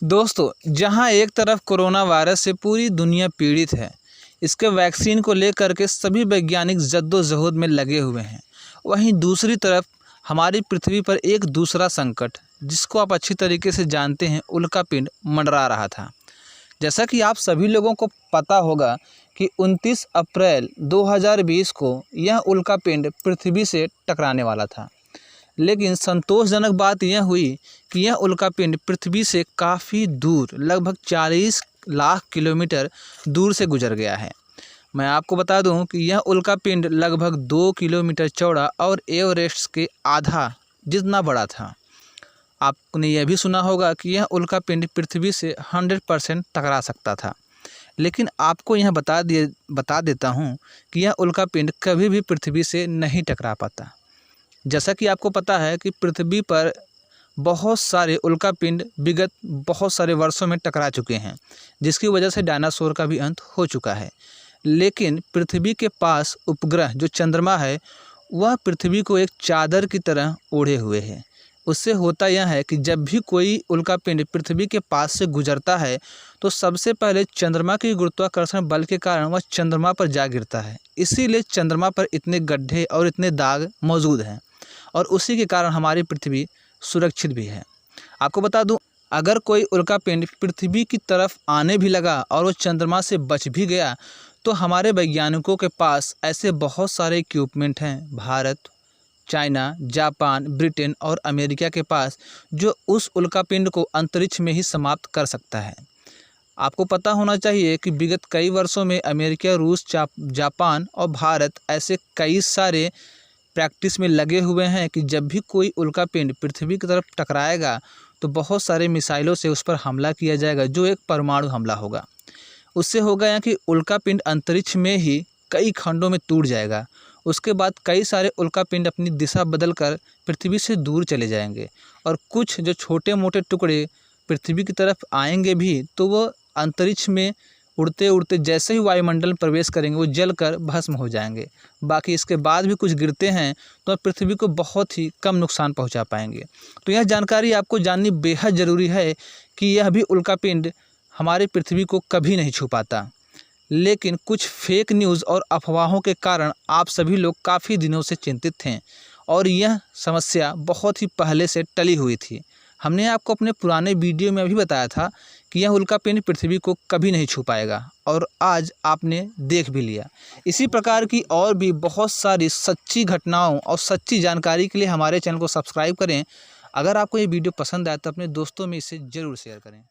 दोस्तों, जहां एक तरफ कोरोना वायरस से पूरी दुनिया पीड़ित है, इसके वैक्सीन को लेकर के सभी वैज्ञानिक जद्दोजहद में लगे हुए हैं, वहीं दूसरी तरफ हमारी पृथ्वी पर एक दूसरा संकट, जिसको आप अच्छी तरीके से जानते हैं, उल्कापिंड मंडरा रहा था। जैसा कि आप सभी लोगों को पता होगा कि 29 अप्रैल 2020 को यह उल्कापिंड पृथ्वी से टकराने वाला था। लेकिन संतोषजनक बात यह हुई कि यह उल्कापिंड पृथ्वी से काफ़ी दूर, लगभग 40 लाख किलोमीटर दूर से गुजर गया है। मैं आपको बता दूं कि यह उल्कापिंड लगभग 2 किलोमीटर चौड़ा और एवरेस्ट के आधा जितना बड़ा था। आपने यह भी सुना होगा कि यह उल्कापिंड पृथ्वी से 100% टकरा सकता था। लेकिन आपको यह बता देता हूं कि यह उल्कापिंड कभी भी पृथ्वी से नहीं टकरा पाता। जैसा कि आपको पता है कि पृथ्वी पर बहुत सारे उल्कापिंड विगत बहुत सारे वर्षों में टकरा चुके हैं, जिसकी वजह से डायनासोर का भी अंत हो चुका है। लेकिन पृथ्वी के पास उपग्रह जो चंद्रमा है, वह पृथ्वी को एक चादर की तरह ओढ़े हुए है। उससे होता यह है कि जब भी कोई उल्कापिंड पृथ्वी के पास से गुजरता है, तो सबसे पहले चंद्रमा के गुरुत्वाकर्षण बल के कारण वह चंद्रमा पर जा गिरता है। इसीलिए चंद्रमा पर इतने गड्ढे और इतने दाग मौजूद हैं, और उसी के कारण हमारी पृथ्वी सुरक्षित भी है। आपको बता दूं, अगर कोई उल्कापिंड पृथ्वी की तरफ आने भी लगा और वो चंद्रमा से बच भी गया, तो हमारे वैज्ञानिकों के पास ऐसे बहुत सारे इक्विपमेंट हैं, भारत, चाइना, जापान, ब्रिटेन और अमेरिका के पास, जो उस उल्कापिंड को अंतरिक्ष में ही समाप्त कर सकता है। आपको पता होना चाहिए कि विगत कई वर्षों में अमेरिका, रूस, जापान और भारत ऐसे कई सारे प्रैक्टिस में लगे हुए हैं कि जब भी कोई उल्कापिंड पृथ्वी की तरफ टकराएगा, तो बहुत सारे मिसाइलों से उस पर हमला किया जाएगा, जो एक परमाणु हमला होगा। उससे होगा यहाँ कि उल्कापिंड अंतरिक्ष में ही कई खंडों में टूट जाएगा। उसके बाद कई सारे उल्कापिंड अपनी दिशा बदलकर पृथ्वी से दूर चले जाएंगे, और कुछ जो छोटे मोटे टुकड़े पृथ्वी की तरफ आएंगे भी, तो वो अंतरिक्ष में उड़ते उड़ते जैसे ही वायुमंडल में प्रवेश करेंगे, वो जलकर भस्म हो जाएंगे। बाकी इसके बाद भी कुछ गिरते हैं तो पृथ्वी को बहुत ही कम नुकसान पहुंचा पाएंगे। तो यह जानकारी आपको जाननी बेहद ज़रूरी है कि यह भी उल्कापिंड हमारी पृथ्वी को कभी नहीं छू पाता। लेकिन कुछ फेक न्यूज़ और अफवाहों के कारण आप सभी लोग काफ़ी दिनों से चिंतित थे, और यह समस्या बहुत ही पहले से टली हुई थी। हमने आपको अपने पुराने वीडियो में भी बताया था कि यह उल्कापिंड पृथ्वी को कभी नहीं छू पाएगा, और आज आपने देख भी लिया। इसी प्रकार की और भी बहुत सारी सच्ची घटनाओं और सच्ची जानकारी के लिए हमारे चैनल को सब्सक्राइब करें। अगर आपको ये वीडियो पसंद आए तो अपने दोस्तों में इसे ज़रूर शेयर करें।